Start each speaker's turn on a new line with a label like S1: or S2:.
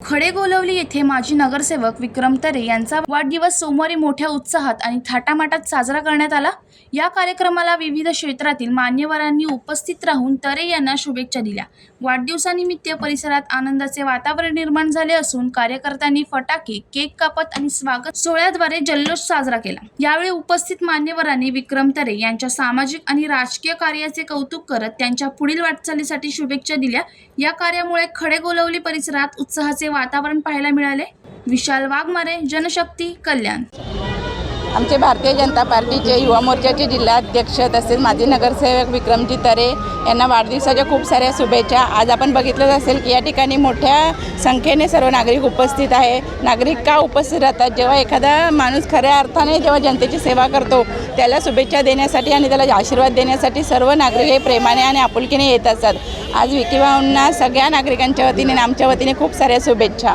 S1: खडेगोलवली येथे माजी नगरसेवक विक्रम तरे यांचा वाढदिवस सोमवारी मोठ्या उत्साहात आणि थाटामाटात साजरा करण्यात आला। या कार्यक्रमाला विविध क्षेत्रातील मान्यवरांनी उपस्थित राहून तरे यांना शुभेच्छा दिल्या। वाढदिवसानिमित्त परिसरात आनंदाचे वातावरण निर्माण झाले असून कार्यकर्त्यांनी फटाके, केक कापत आणि स्वागत सोहळ्याद्वारे जल्लोष साजरा केला। यावेळी उपस्थित मान्यवरांनी विक्रम तरे यांच्या सामाजिक आणि राजकीय कार्याचे कौतुक करत त्यांच्या पुढील वाटचालीसाठी शुभेच्छा दिल्या। या कार्यामुळे खडेगोलवली परिसरात उत्साहाचे वातावरण पाहायला मिळाले। विशाल वाघमारे, जनशक्ती, कल्याण।
S2: आमचे भारतीय जनता पार्टीचे युवा मोर्चाचे जिल्हाध्यक्ष तसेच माजी नगरसेवक विक्रमजी तरे यांना वाढदिवसाच्या खूप साऱ्या शुभेच्छा। आज आपण बघितलं असेल की या ठिकाणी मोठ्या संख्येने सर्व नागरिक उपस्थित आहे। नागरिक का उपस्थित राहतात? जेव्हा एखादा माणूस खऱ्या अर्थाने जेव्हा जनतेची सेवा करतो त्याला शुभेच्छा देण्यासाठी आणि त्याला आशीर्वाद देण्यासाठी सर्व नागरिक हे प्रेमाने आणि आपुलकीने येत असतात। आज विकी भाऊंना सगळ्या नागरिकांच्या वतीने आणि आमच्या वतीने खूप साऱ्या शुभेच्छा।